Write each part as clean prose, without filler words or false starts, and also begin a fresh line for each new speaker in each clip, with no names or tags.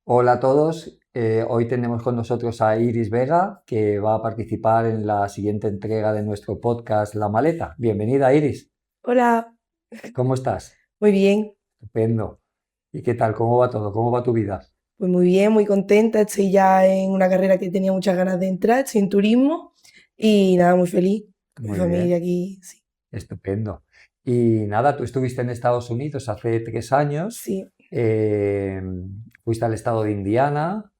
Hola a todos. Hoy tenemos con nosotros a Iris Vega, que va a participar en la siguiente entrega de nuestro podcast La Maleta. Bienvenida, Iris.
Hola,
¿Cómo estás?
muy bien,
Estupendo. ¿Y qué tal? ¿Cómo va todo? ¿Cómo va tu vida?
pues muy bien, muy contenta. Estoy ya en una carrera que tenía muchas ganas de entrar, estoy en turismo y nada, muy feliz con mi
Muy
familia
bien,
aquí. Sí,
estupendo. Y nada, tú estuviste en Estados Unidos hace 3 años,
sí.
eh, fuiste al estado de Indiana,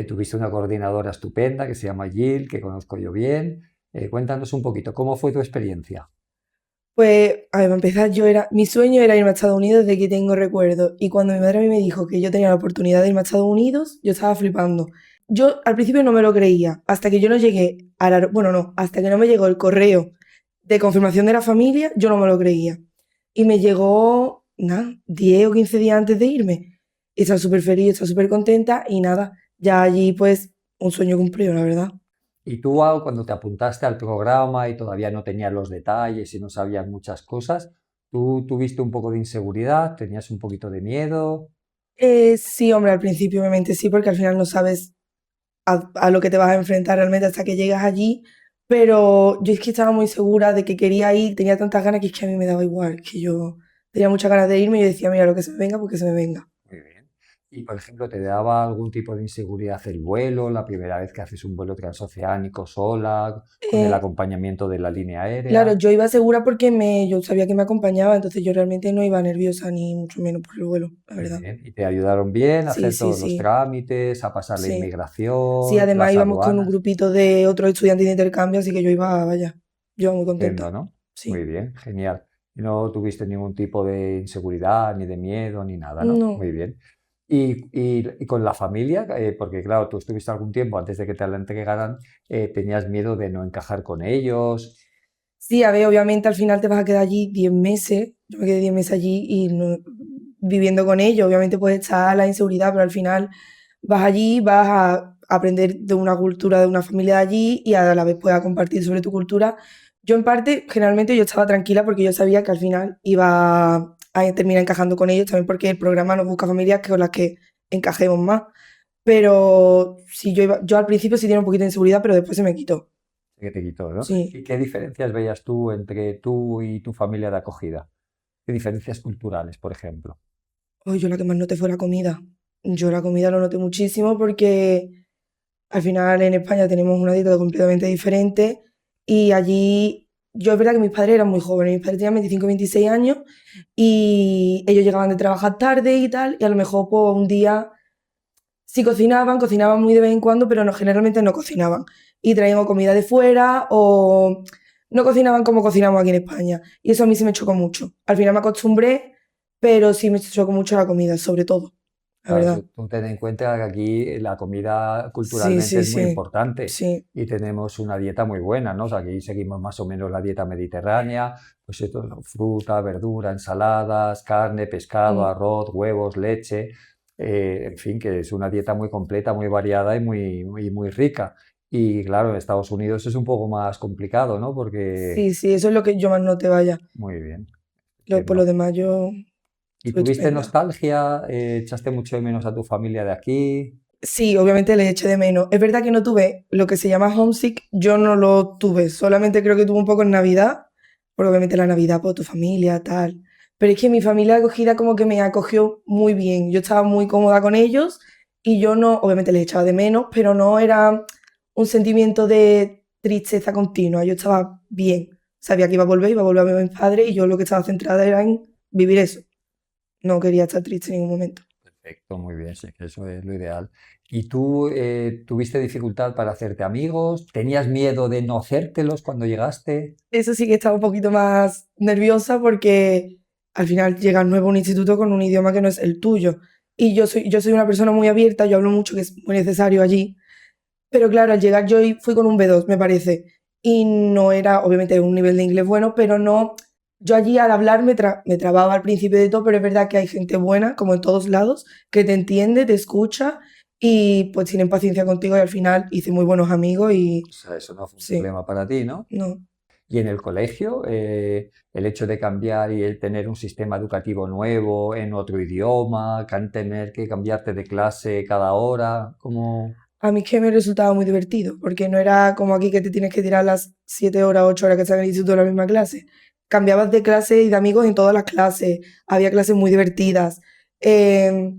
tuviste una coordinadora estupenda que se llama Jill, que conozco yo bien. Cuéntanos un poquito, ¿cómo fue tu experiencia?
Pues, a ver, para empezar, mi sueño era irme a Estados Unidos desde que tengo recuerdo. Y cuando mi madre a mí me dijo que yo tenía la oportunidad de irme a Estados Unidos, yo estaba flipando. Yo al principio no me lo creía, hasta que yo no llegué bueno, no, hasta que no me llegó el correo de confirmación de la familia, yo no me lo creía. Y me llegó, nada, 10 o 15 días antes de irme. Y estaba súper feliz, estaba súper contenta y nada, ya allí pues un sueño cumplido, la verdad.
Y tú, cuando te apuntaste al programa y todavía no tenías los detalles y no sabías muchas cosas, ¿tú tuviste un poco de inseguridad? ¿Tenías un poquito de miedo?
Sí, hombre, al principio obviamente sí, porque al final no sabes a lo que te vas a enfrentar realmente hasta que llegas allí, pero yo es que estaba muy segura de que quería ir, tenía tantas ganas que es que a mí me daba igual, que yo tenía muchas ganas de irme y yo decía, mira, lo que se me venga, porque se me venga.
Muy bien. Y, por ejemplo, ¿te daba algún tipo de inseguridad el vuelo, la primera vez que haces un vuelo transoceánico sola, con el
Eh,
acompañamiento de la línea
claro,
aérea?
yo iba segura porque yo sabía que me acompañaba, entonces yo realmente no iba nerviosa ni mucho menos por el vuelo, la
Muy
verdad.
bien. ¿Y te ayudaron bien a
Sí,
hacer
sí,
todos los
sí,
trámites, a pasar la
sí. Sí,
inmigración,
además
las
íbamos con un
aduanas?
grupito de otros estudiantes de intercambio, así que yo iba, vaya, yo iba muy
Estupendo,
contenta.
¿no? Muy
Sí.
bien, genial. Y no tuviste ningún tipo de inseguridad, ni de miedo, ni nada, ¿no?
No.
Muy bien. Y con la familia, porque claro, tú estuviste algún tiempo antes de que te la entregaran, tenías miedo de no encajar con ellos.
Sí, a ver, obviamente al final te vas a quedar allí 10 meses. Yo me quedé 10 meses allí y viviendo con ellos. Obviamente pues está la inseguridad, pero al final vas allí, vas a aprender de una cultura de una familia de allí y a la vez puedas compartir sobre tu cultura. Yo en parte, generalmente yo estaba tranquila porque yo sabía que al final iba a terminar encajando con ellos, también porque el programa nos busca familias con las que encajemos más. Pero sí, yo al principio sí tenía un poquito de inseguridad, pero después se me quitó.
Que te quitó, ¿no?
Sí.
¿Y qué diferencias veías tú entre tú y tu familia de acogida? ¿Qué diferencias culturales, por ejemplo?
Uy, yo la que más noté fue la comida. Yo la comida lo noté muchísimo porque al final en España tenemos una dieta completamente diferente y allí yo es verdad que mis padres eran muy jóvenes, mis padres tenían 25, 26 años y ellos llegaban de trabajar tarde y tal y a lo mejor pues un día sí cocinaban muy de vez en cuando, pero no, generalmente no cocinaban y traían o comida de fuera o no cocinaban como cocinamos aquí en España y eso a mí sí me chocó mucho. Al final me acostumbré, pero sí me chocó mucho la comida, sobre todo, la
Claro,
verdad.
tú ten en cuenta que aquí la comida
Sí,
culturalmente
sí,
es muy
sí,
importante
sí.
y tenemos una dieta muy buena, ¿no? O sea, aquí seguimos más o menos la dieta mediterránea, pues esto, ¿no? Fruta, verdura, ensaladas, carne, pescado,
Mm.
arroz, huevos, leche, en fin, que es una dieta muy completa, muy variada y muy rica. Y claro, en Estados Unidos es un poco más complicado, ¿no? Porque,
Sí, sí, eso es lo que yo más noté, vaya.
muy bien,
Por lo
entiendo.
demás, yo
¿Y
estuve
tuviste
estupenda.
nostalgia? ¿Echaste mucho de menos a tu familia de aquí?
Sí, obviamente le eché de menos. Es verdad que no tuve lo que se llama homesick, yo no lo tuve, solamente creo que tuve un poco en Navidad, porque obviamente la Navidad, por tu familia, tal. Pero es que mi familia acogida como que me acogió muy bien, yo estaba muy cómoda con ellos y yo no, obviamente les echaba de menos, pero no era un sentimiento de tristeza continua, yo estaba bien, sabía que iba a volver a ver a mis padres y yo lo que estaba centrada era en vivir eso, no quería estar triste en ningún momento.
Perfecto, muy bien, sí, que eso es lo ideal. ¿Y tú tuviste dificultad para hacerte amigos? ¿Tenías miedo de no hacértelos cuando llegaste?
Eso sí que estaba un poquito más nerviosa porque al final llegas nuevo a un instituto con un idioma que no es el tuyo. Y yo soy una persona muy abierta, yo hablo mucho, que es muy necesario allí. Pero claro, al llegar yo fui con un B2 me parece. Y no era, obviamente, un nivel de inglés bueno, pero no. Yo allí al hablar me trababa al principio de todo, pero es verdad que hay gente buena, como en todos lados, que te entiende, te escucha y pues tienen paciencia contigo y al final hice muy buenos amigos
O
y
sea, eso no fue un
sí,
problema para ti, ¿no?
no.
Y en el colegio, el hecho de cambiar y el tener un sistema educativo nuevo en otro idioma, tener que cambiarte de clase cada hora, ¿cómo?
A mí es que me resultaba muy divertido, porque no era como aquí que te tienes que tirar las 7 horas, 8 horas que estás en el instituto de la misma clase. Cambiabas de clase y de amigos en todas las clases, había clases muy divertidas, eh,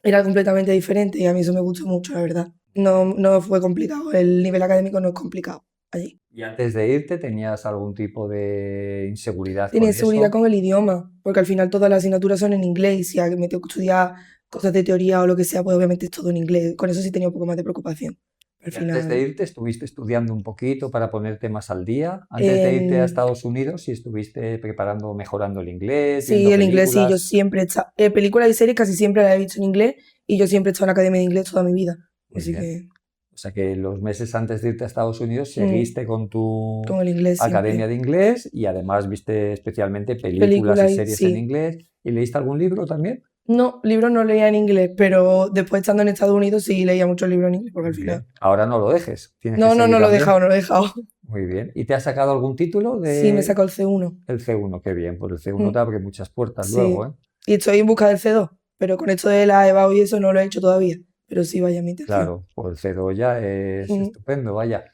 era completamente diferente y a mí eso me gustó mucho, la verdad. No, no fue complicado, el nivel académico no es complicado allí.
Y antes de irte, ¿tenías algún tipo de inseguridad
Tenía
con
seguridad
eso?
con el idioma, porque al final todas las asignaturas son en inglés y si me tengo que estudiar cosas de teoría o lo que sea, pues obviamente es todo en inglés. Con eso sí tenía un poco más de preocupación. Al
Y antes de
final,
irte, ¿estuviste estudiando un poquito para ponerte más al día? Antes de irte a
em,
Estados Unidos, ¿sí estuviste preparando, mejorando el inglés,
sí,
viendo
el inglés sí, yo
películas?
siempre he estado, películas y series casi siempre las he visto en inglés y yo siempre he estado en la academia de inglés toda mi vida.
Muy
Así
bien.
que
O sea que los meses antes de irte a Estados Unidos
mm,
seguiste con tu
con el inglés
academia
siempre.
de inglés y además viste especialmente películas y
Películas y
series en
sí.
inglés. ¿Y leíste algún libro también?
No, libros no leía en inglés, pero después estando en Estados Unidos sí leía muchos libros en inglés, porque al
Muy
final...
bien. Ahora no lo dejes, tienes que
No, no,
seguir
no lo he dejado,
también.
no lo he dejado.
Muy bien. ¿Y te has sacado algún título
Sí, me
de
sacó el C1.
el C1? Qué bien, pues el C1 te
Mm,
abre muchas puertas luego,
sí.
¿eh?
Y estoy en busca del C2, pero con esto de la EBAU y eso no lo he hecho todavía. Pero sí, vaya mi intención.
Claro, pues el C2 ya es
Mm.
estupendo, vaya.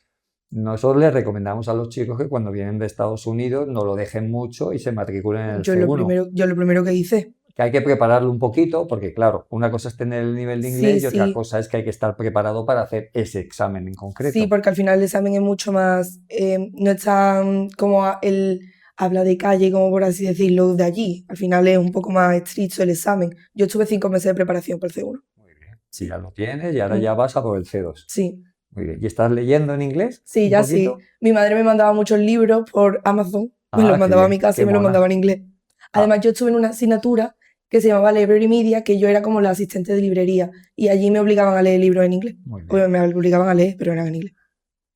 Nosotros les recomendamos a los chicos que cuando vienen de Estados Unidos no lo dejen mucho y se matriculen en el C1.
Yo lo primero que hice.
Que hay que prepararlo un poquito, porque claro, una cosa es tener el nivel de
Sí,
inglés y otra
sí,
cosa es que hay que estar preparado para hacer ese examen en
sí,
concreto.
porque al final el examen es mucho más, no es tan como el habla de calle, como por así decirlo, de allí. Al final es un poco más estricto el examen. Yo estuve 5 meses de preparación para el C1.
Muy bien. Si
Sí.
ya lo tienes y ahora
Mm,
ya vas a por el C2.
sí,
Muy bien. ¿Y estás leyendo en inglés
sí,
un
ya sí.
poquito?
Mi madre me mandaba muchos libros por Amazon, me los
Ah, qué
mandaba a mi
bien,
casa
qué
y me los mandaba
mona.
en inglés.
Ah,
Además, yo estuve en una asignatura que se llamaba Library Media, que yo era como la asistente de librería, y allí me obligaban a leer libros en inglés.
muy
Obvio,
bien.
me obligaban a leer, pero eran en inglés.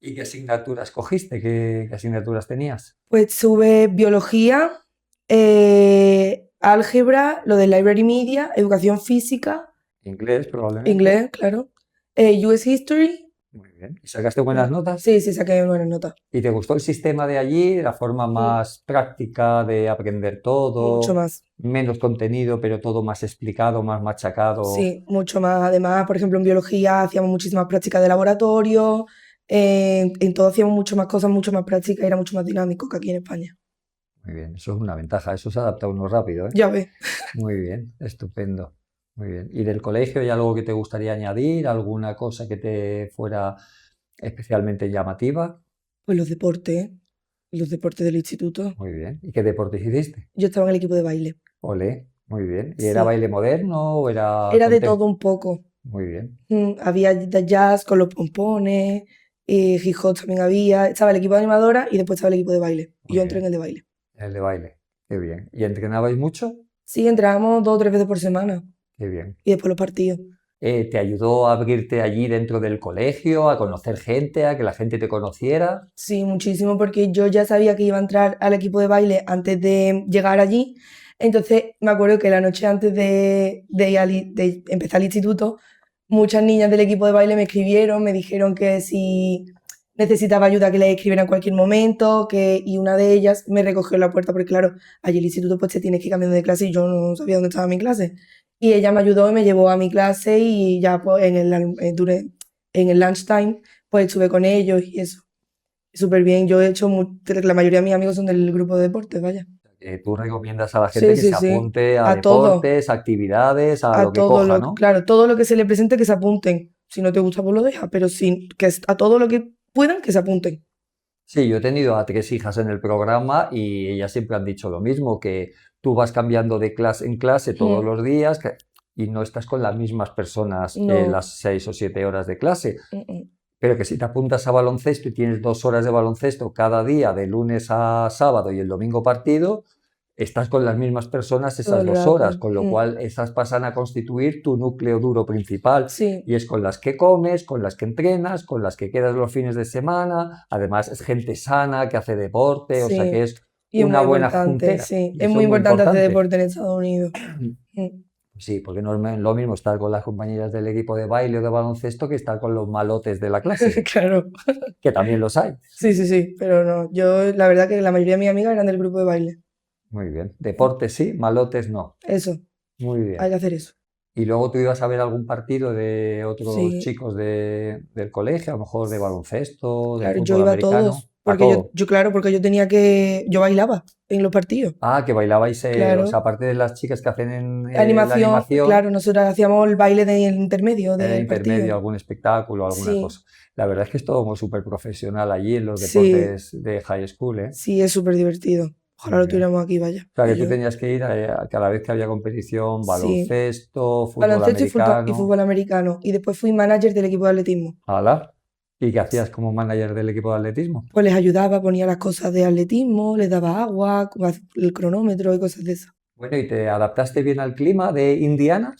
¿Y qué asignaturas cogiste? ¿Qué asignaturas tenías?
Pues tuve biología, álgebra, lo de Library Media, educación física,
Inglés, probablemente.
inglés, claro, US History.
Muy bien. ¿Y sacaste buenas notas?
Sí, sí, saqué buenas notas.
¿Y te gustó el sistema de allí, la forma
Mm,
más práctica de aprender
mucho
todo,
más.
menos contenido, pero todo más explicado, más machacado?
Sí, mucho más. Además, por ejemplo, en biología hacíamos muchísimas prácticas de laboratorio, en todo hacíamos mucho más cosas, mucho más prácticas y era mucho más dinámico que aquí en España.
Muy bien, eso es una ventaja, eso se adapta uno rápido, ¿eh?
Ya ves,
Muy bien, estupendo. Muy bien. ¿Y del colegio hay algo que te gustaría añadir? ¿Alguna cosa que te fuera especialmente llamativa?
pues los deportes del instituto.
Muy bien. ¿Y qué deportes hiciste?
Yo estaba en el equipo de baile.
Ole, muy bien. ¿Y era
Sí,
baile moderno o era
era de todo
contemporáneo?
un poco.
Muy bien,
Había de jazz con los pompones, hip hop también había. Estaba el equipo de animadora y después estaba el equipo de baile. Y
muy
yo entré en
bien.
el de baile.
El de baile, qué bien. ¿Y entrenabais mucho?
Sí, entrábamos 2 o 3 veces por semana
Qué bien.
y después los partidos.
¿Te ayudó a abrirte allí dentro del colegio, a conocer gente, a que la gente te conociera?
Sí, muchísimo, porque yo ya sabía que iba a entrar al equipo de baile antes de llegar allí. Entonces, me acuerdo que la noche antes de empezar el instituto, muchas niñas del equipo de baile me escribieron, me dijeron que si necesitaba ayuda que les escribiera en cualquier momento, y una de ellas me recogió en la puerta, porque claro, allí el instituto pues te tienes que ir cambiando de clase y yo no sabía dónde estaba mi clase. Y ella me ayudó y me llevó a mi clase y ya pues en el lunchtime pues estuve con ellos y eso. Súper bien, yo he hecho, la mayoría de mis amigos son del grupo de deportes, vaya.
Tú recomiendas a la gente
Sí,
que
sí,
se
sí,
apunte a
a todo,
deportes, a actividades, a lo
a
que
todo
coja,
lo,
¿no?
claro, todo lo que se le presente que se apunten. Si no te gusta, pues lo deja, pero sí, a todo lo que puedan que se apunten.
Sí, yo he tenido a tres hijas en el programa y ellas siempre han dicho lo mismo, que tú vas cambiando de clase en clase todos
Mm,
los días y no estás con las mismas personas
no,
las 6 o 7 horas de clase.
mm.
Pero que si te apuntas a baloncesto y tienes 2 horas de baloncesto cada día, de lunes a sábado y el domingo partido, estás con las mismas personas
Todo
esas
el
2 horas,
rato.
con lo cual esas pasan a constituir tu núcleo duro principal
Sí,
y es con las que comes, con las que entrenas, con las que quedas los fines de semana. Además, es gente sana que hace deporte, o sea que
sí,
es
y es
una
muy
buena
importante,
juntera
sí,
y
es
eso
muy
es muy
importante hacer
importante.
deporte en Estados Unidos. Mm.
Sí, porque no es lo mismo estar con las compañeras del equipo de baile o de baloncesto que estar con los malotes de la clase,
Claro.
que también los hay.
Sí, sí, sí, pero no. Yo, la verdad que la mayoría de mis amigas eran del grupo de baile.
Muy bien. Deportes sí, malotes no.
Eso,
Muy
hay
bien.
que hacer eso.
Y luego tú ibas a ver algún partido de otros
Sí,
chicos del colegio, a lo mejor de baloncesto, de
claro, yo
fútbol
iba a
americano,
todos,
a
porque
todo.
claro, porque yo tenía que, yo bailaba en los partidos,
Ah, que bailabais, o sea,
claro.
aparte de las chicas que hacen en, la
Animación,
animación,
claro, nosotros hacíamos el baile del intermedio
en el
del partido.
intermedio, algún espectáculo, alguna
Sí,
cosa. La verdad es que es todo muy súper profesional allí en los
sí,
deportes de high school, ¿eh?
sí, es súper divertido. Ojalá
Muy
lo
bien.
tuviéramos aquí, vaya.
O sea, que
Y
tú
yo,
tenías que ir a cada vez que había competición,
sí,
baloncesto, fútbol
baloncesto y
americano,
fútbol americano. Y después fui manager del equipo de atletismo.
ala. ¿Y qué hacías como manager del equipo de atletismo?
Pues les ayudaba, ponía las cosas de atletismo, les daba agua, el cronómetro y cosas de esas.
Bueno, ¿y te adaptaste bien al clima de Indiana?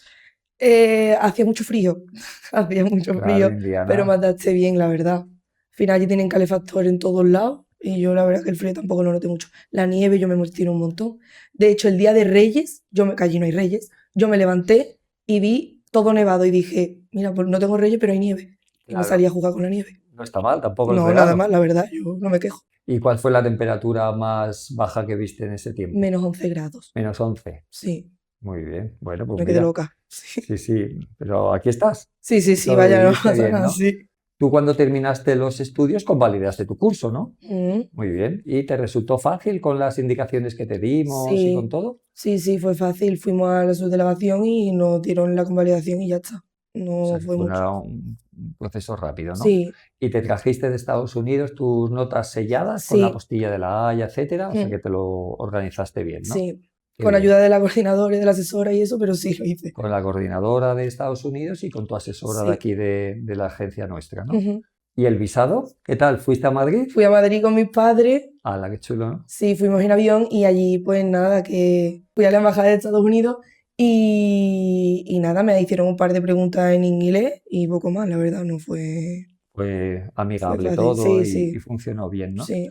Hacía mucho frío, hacía mucho
Claro,
frío, pero me
Indiana.
adapté bien, la verdad. Al final allí tienen calefactor en todos lados y yo la verdad que el frío tampoco lo noté mucho. La nieve yo me emocioné un montón. De hecho, el día de Reyes, que allí no hay Reyes, yo me levanté y vi todo nevado y dije, mira, pues no tengo Reyes, pero hay nieve. Y me salí
Claro,
a jugar con la nieve.
no está mal, tampoco es
No, nada
verano.
más, la verdad, yo no me quejo.
¿Y cuál fue la temperatura más baja que viste en ese tiempo?
-11 grados.
-11.
Sí,
Muy bien. Bueno, pues
me quedé
mira,
loca.
sí, sí, pero aquí estás.
Sí, sí, sí, vaya, no
Sobreviviste
pasa
bien,
nada,
¿no?
sí.
Tú cuando terminaste los estudios convalidaste tu curso, ¿no?
Mm.
Muy bien. ¿Y te resultó fácil con las indicaciones que te dimos y con
Sí,
todo?
sí, sí, fue fácil. Fuimos a la subdelegación y nos dieron la convalidación y ya está.
O
No
sea, que
fue
fue
mucho.
un proceso rápido, ¿no?
Sí,
Y te trajiste de Estados Unidos tus notas selladas con la
sí,
apostilla de la Haya, etcétera, o sea que
mm,
te lo organizaste bien, ¿no?
sí.
Qué
Con
bien.
ayuda de la coordinadora y de la asesora y eso, pero sí lo hice.
Con la coordinadora de Estados Unidos y con tu asesora de
Sí.
aquí de la agencia nuestra, ¿no?
Ujú.
¿Y el visado? ¿Qué tal? ¿Fuiste a Madrid?
Fui a Madrid con mis padres,
¡Hala, qué chulo, ¿no?
sí, fuimos en avión y allí pues nada, que fui a la embajada de Estados Unidos y nada, me hicieron un par de preguntas en inglés y poco más, la verdad, no
Fue
fue
amigable
fácil.
todo
Sí,
y
sí,
funcionó bien, ¿no?
sí.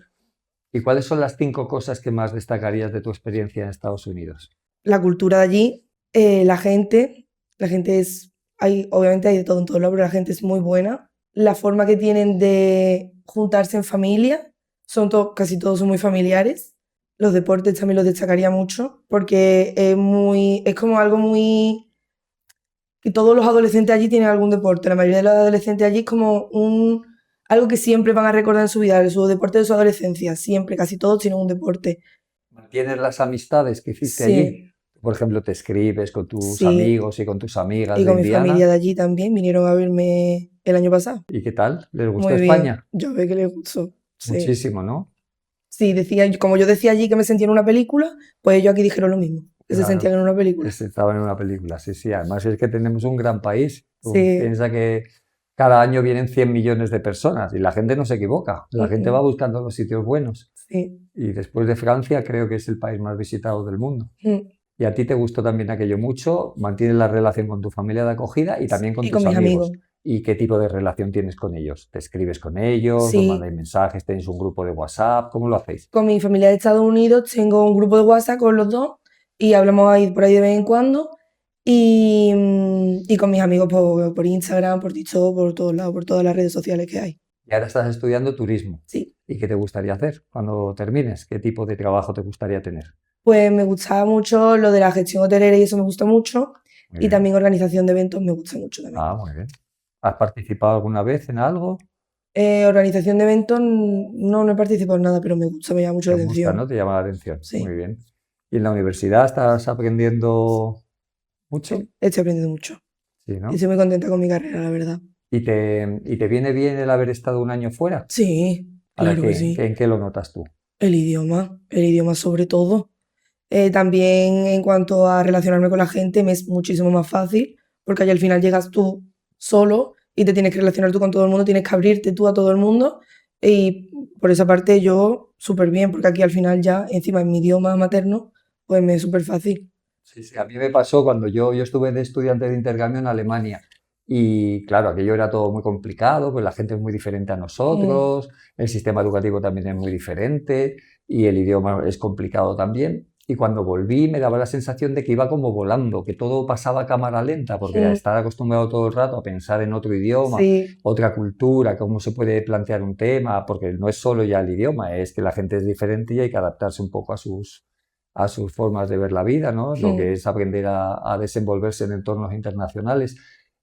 ¿Y cuáles son las 5 cosas que más destacarías de tu experiencia en Estados Unidos?
La cultura de allí, la gente obviamente hay de todo en todo lado, pero la gente es muy buena. La forma que tienen de juntarse en familia, casi todos son muy familiares. Los deportes también los destacaría mucho, porque es como algo muy, que todos los adolescentes allí tienen algún deporte. La mayoría de los adolescentes allí es como algo que siempre van a recordar en su vida, su deporte de su adolescencia, siempre, casi todos tienen un deporte.
¿Mantienes las amistades que hiciste allí?
Sí,
Por ejemplo, te escribes con tus
sí.
amigos y con tus amigas
Y
de
con mi familia
Indiana.
de allí también vinieron a verme el año pasado.
¿Y qué tal? ¿Les gustó
Muy bien,
España?
yo ve que les gustó. Sí.
Muchísimo, ¿no?
Sí, como yo decía allí que me sentía en una película, pues ellos aquí dijeron lo mismo, que se
Claro,
sentían en una película.
estaba en una película, sí, sí. Además es que tenemos un gran país. Tú
Sí,
piensa que cada año vienen 100 millones de personas y la gente no se equivoca. La gente va
ujú,
buscando los sitios buenos.
sí,
Y después de Francia creo que es el país más visitado del mundo.
mm,
Y a ti te gustó también aquello mucho, mantienes la relación con tu familia de acogida y también con
y con
tus
mis amigos.
amigos. ¿Y qué tipo de relación tienes con ellos? ¿Te escribes con ellos? ¿Os
Sí,
mandáis mensajes? ¿Tenéis un grupo de WhatsApp? ¿Cómo lo hacéis?
con mi familia de Estados Unidos tengo un grupo de WhatsApp con los dos y hablamos ahí por ahí de vez en cuando. Y con mis amigos por Instagram, por TikTok, por todos lados, por todas las redes sociales que hay.
Y ahora estás estudiando turismo.
Sí.
¿Y qué te gustaría hacer cuando termines? ¿Qué tipo de trabajo te gustaría tener?
Pues me gustaba mucho lo de la gestión hotelera y eso me gusta mucho.
Muy
Y
bien.
también organización de eventos me gusta mucho también.
Ah, muy bien. ¿Has participado alguna vez en algo?
Organización de eventos, no, no he participado en nada, pero me gusta, me llama mucho
¿Te
la
gusta, no?
atención.
¿Te llama la atención? Muy
Sí,
bien. ¿Y en la universidad estás aprendiendo mucho?
sí, estoy aprendiendo mucho.
Sí,
Y
¿no?
estoy muy contenta con mi carrera, la verdad.
¿Y te viene bien el haber estado un año fuera?
Sí,
¿Para
claro que
qué?
sí.
¿En qué lo notas tú?
El idioma sobre todo. También en cuanto a relacionarme con la gente me es muchísimo más fácil, porque allá al final llegas tú solo y te tienes que relacionar tú con todo el mundo, tienes que abrirte tú a todo el mundo. Y por esa parte yo súper bien, porque aquí al final ya, encima en mi idioma materno, pues me es súper fácil.
Sí, sí, a mí me pasó cuando yo estuve de estudiante de intercambio en Alemania y claro, aquello era todo muy complicado, pues la gente es muy diferente a
Mm,
nosotros, el sistema educativo también es muy diferente y el idioma es complicado también. y cuando volví me daba la sensación de que iba como volando, que todo pasaba a cámara lenta, porque a estar acostumbrado todo el rato a pensar en otro idioma,
Sí,
otra cultura, cómo se puede plantear un tema, porque no es solo ya el idioma, es que la gente es diferente y hay que adaptarse un poco a sus formas de ver la vida, ¿no? Lo que es aprender a desenvolverse en entornos internacionales.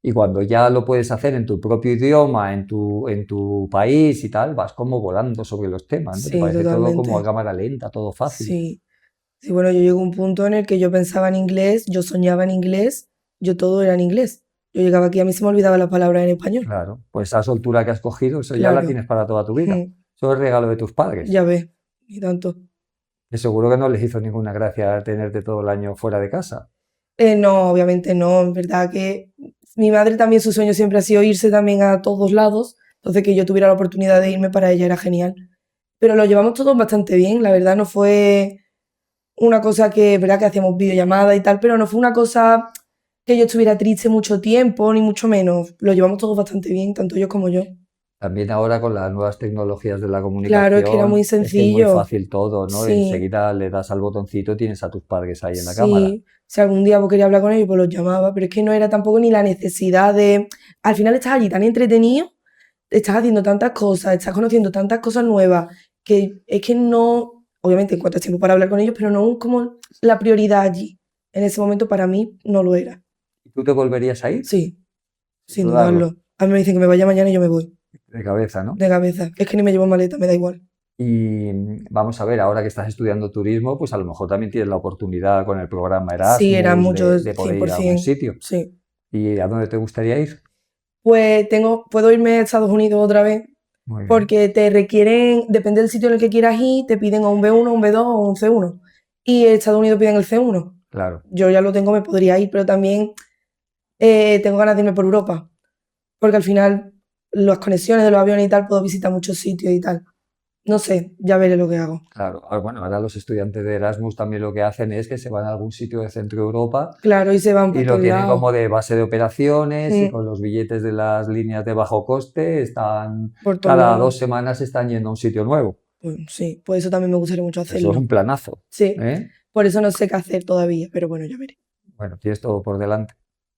Y cuando ya lo puedes hacer en tu propio idioma, en tu país y tal, vas como volando sobre los temas, ¿no? Te
sí,
parece todo como a
totalmente.
cámara lenta, todo fácil.
Sí. Sí, bueno, yo llego a un punto en el que yo pensaba en inglés, yo soñaba en inglés, yo todo era en inglés. Yo llegaba aquí, a mí se me olvidaba la palabra en español.
Claro, pues esa soltura que has cogido, eso ya la
Claro,
tienes para toda tu vida. Eso es regalo de tus padres.
ya ves, y tanto.
Y seguro que no les hizo ninguna gracia tenerte todo el año fuera de casa.
No, obviamente no, en verdad que mi madre también su sueño siempre ha sido irse también a todos lados, entonces que yo tuviera la oportunidad de irme para ella era genial. Pero lo llevamos todos bastante bien, la verdad no fue una cosa que, es verdad que hacíamos videollamada y tal, pero no fue una cosa que yo estuviera triste mucho tiempo, ni mucho menos. Lo llevamos todos bastante bien, tanto ellos como yo.
También ahora con las nuevas tecnologías de la
Claro, es que era muy
comunicación, es que es muy
sencillo.
fácil todo, ¿no?
Sí,
Enseguida le das al botoncito y tienes a tus padres ahí en la cámara.
sí. Si algún día vos querías hablar con ellos, pues los llamaba, pero es que no era tampoco ni la necesidad de... Al final estás allí tan entretenido, estás haciendo tantas cosas, estás conociendo tantas cosas nuevas, que es que no, obviamente encuentras tiempo para hablar con ellos, pero no como la prioridad allí. En ese momento para mí no lo era.
¿Y tú te volverías a ir?
Sí,
Sin
sin
dudarlo,
dudarlo. A mí me dicen que me vaya mañana y yo me voy,
de cabeza, ¿no?
de cabeza. Es que ni me llevo maleta, me da igual.
Y vamos a ver, ahora que estás estudiando turismo, pues a lo mejor también tienes la oportunidad con el programa
Sí, eran
Erasmus
muchos
de poder ir a algún
100%,
sitio.
sí.
¿Y a dónde te gustaría ir?
Pues puedo irme a Estados Unidos otra vez,
Muy bien,
porque te requieren, depende del sitio en el que quieras ir, te piden o un B1, un B2 o un C1. Y en Estados Unidos piden el C1.
claro.
Yo ya lo tengo, me podría ir, pero también tengo ganas de irme por Europa, porque al final las conexiones de los aviones y tal, puedo visitar muchos sitios y tal. No sé, ya veré lo que hago.
Claro, bueno, ahora los estudiantes de Erasmus también lo que hacen es que se van a algún sitio de Centro Europa
Claro, y se van
y
para
lo
todos
tienen
lados.
como de base de operaciones y
Mm,
con los billetes de las líneas de bajo coste están,
por todos
cada
lados.
2 semanas están yendo a un sitio nuevo.
Pues sí, pues eso también me gustaría mucho
Eso es
hacerlo.
un planazo,
Sí,
¿eh?
por eso no sé qué hacer todavía, pero bueno, ya veré.
Bueno, tienes todo por delante,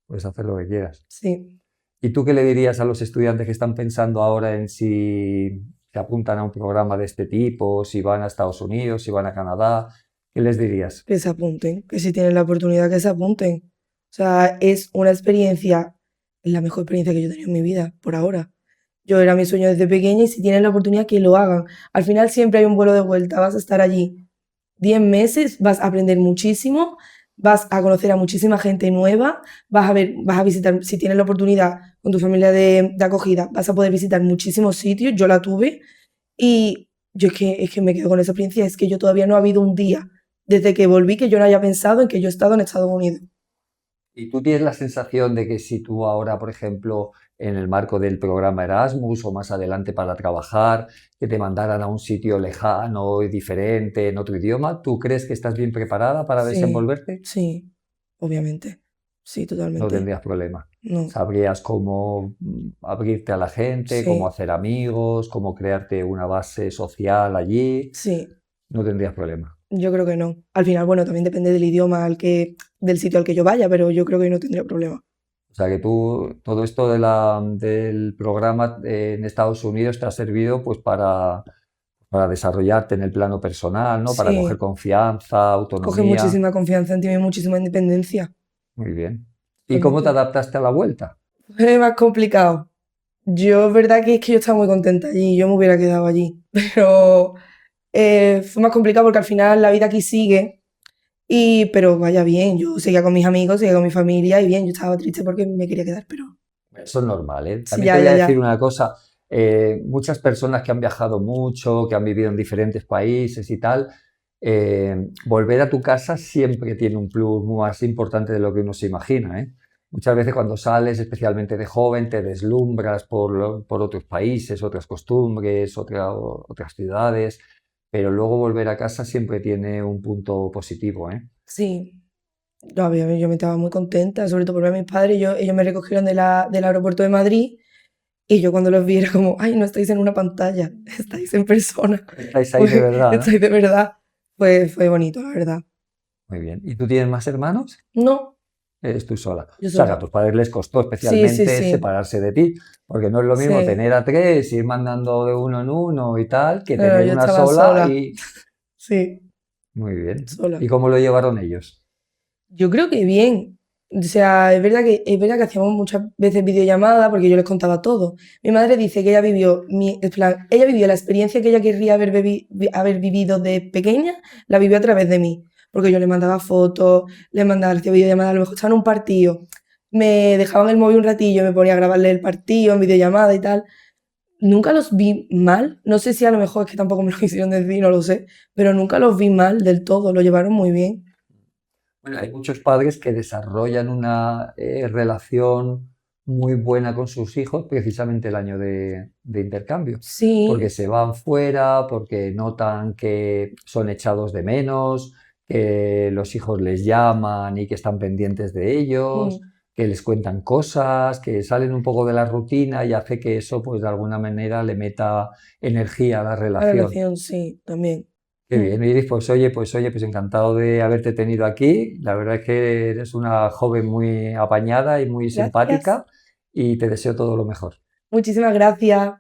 puedes hacer lo que quieras.
Sí,
¿Y tú qué le dirías a los estudiantes que están pensando ahora en si se apuntan a un programa de este tipo, si van a Estados Unidos, si van a Canadá? ¿Qué les dirías?
que se apunten, que si tienen la oportunidad que se apunten. O sea, es una experiencia, es la mejor experiencia que yo he tenido en mi vida, por ahora. Yo era mi sueño desde pequeña y si tienen la oportunidad que lo hagan. Al final siempre hay un vuelo de vuelta, vas a estar allí 10 meses, vas a aprender muchísimo, vas a conocer a muchísima gente nueva, vas a ver, vas a visitar, si tienes la oportunidad con tu familia de acogida, vas a poder visitar muchísimos sitios, yo la tuve y yo es que me quedo con esa experiencia, es que yo todavía no ha habido un día desde que volví que yo no haya pensado en que yo he estado en Estados Unidos.
¿Y tú tienes la sensación de que si tú ahora, por ejemplo, en el marco del programa Erasmus o más adelante para trabajar, que te mandaran a un sitio lejano y diferente en otro idioma, ¿tú crees que estás bien preparada para
Sí,
desenvolverte?
sí, obviamente, sí,
No
totalmente.
tendrías problema.
No,
Sabrías cómo abrirte a la gente, cómo
sí,
hacer amigos, cómo crearte una base social allí.
sí,
No tendrías problema.
yo creo que no. Al final, bueno, también depende del idioma del sitio al que yo vaya, pero yo creo que no tendría problema.
O sea que tú, todo esto del programa en Estados Unidos te ha servido pues para desarrollarte en el plano personal, ¿no? Para coger
Sí,
confianza,
coge
autonomía.
muchísima confianza en ti y muchísima independencia,
Muy bien. ¿Y cómo te
realmente.
adaptaste a la vuelta?
Es más complicado. Yo, es verdad que es que yo estaba muy contenta allí, yo me hubiera quedado allí, pero fue más complicado porque al final la vida aquí sigue, pero vaya bien, yo seguía con mis amigos, seguía con mi familia y bien, yo estaba triste porque me quería quedar, pero
Eso es normal, ¿eh?
sí,
También te
ya,
voy
ya,
a decir
ya.
una cosa. Muchas personas que han viajado mucho, que han vivido en diferentes países y tal, volver a tu casa siempre tiene un plus más importante de lo que uno se imagina, ¿eh? Muchas veces cuando sales, especialmente de joven, te deslumbras por otros países, otras costumbres, otras ciudades, pero luego volver a casa siempre tiene un punto positivo, ¿eh?
Sí, no, a ver, yo me estaba muy contenta, sobre todo por ver a mis padres, ellos me recogieron del aeropuerto de Madrid y yo cuando los vi era como, ay, no estáis en una pantalla, estáis en persona,
Estáis ahí
pues
de verdad, ¿no?
estáis de verdad. Pues fue bonito, la verdad.
Muy bien. ¿Y tú tienes más hermanos?
No,
Eres tú sola.
yo
O sea, que a
sola.
tus padres les costó
Sí, sí,
especialmente
sí,
separarse de ti, porque no es lo mismo
sí.
tener a tres, ir mandando de uno en uno y tal, que
No,
tener
yo
una
estaba
sola
sola.
y...
Sí,
Muy bien.
sola.
¿Y cómo lo llevaron ellos?
Yo creo que bien. O sea, es verdad que hacíamos muchas veces videollamadas porque yo les contaba todo. Mi madre dice que ella vivió, en plan, ella vivió la experiencia que ella querría haber vivido de pequeña, la vivió a través de mí. Porque yo le mandaba fotos, le mandaba, le hacía videollamadas, a lo mejor estaba en un partido, me dejaban el móvil un ratillo, me ponía a grabarle el partido en videollamada y tal. Nunca los vi mal, no sé si a lo mejor es que tampoco me lo hicieron decir, no lo sé, pero nunca los vi mal del todo, lo llevaron muy bien.
Bueno, hay muchos padres que desarrollan una relación muy buena con sus hijos precisamente el año de intercambio, porque
Sí.
se van fuera, porque notan que son echados de menos, que los hijos les llaman y que están pendientes de ellos,
Mm.
que les cuentan cosas, que salen un poco de la rutina y hace que eso, pues de alguna manera, le meta energía a la
La
relación.
relación, sí, también.
Qué
Mm.
bien, Iris, pues encantado de haberte tenido aquí. La verdad es que eres una joven muy apañada y muy
Gracias.
simpática y te deseo todo lo mejor.
Muchísimas gracias.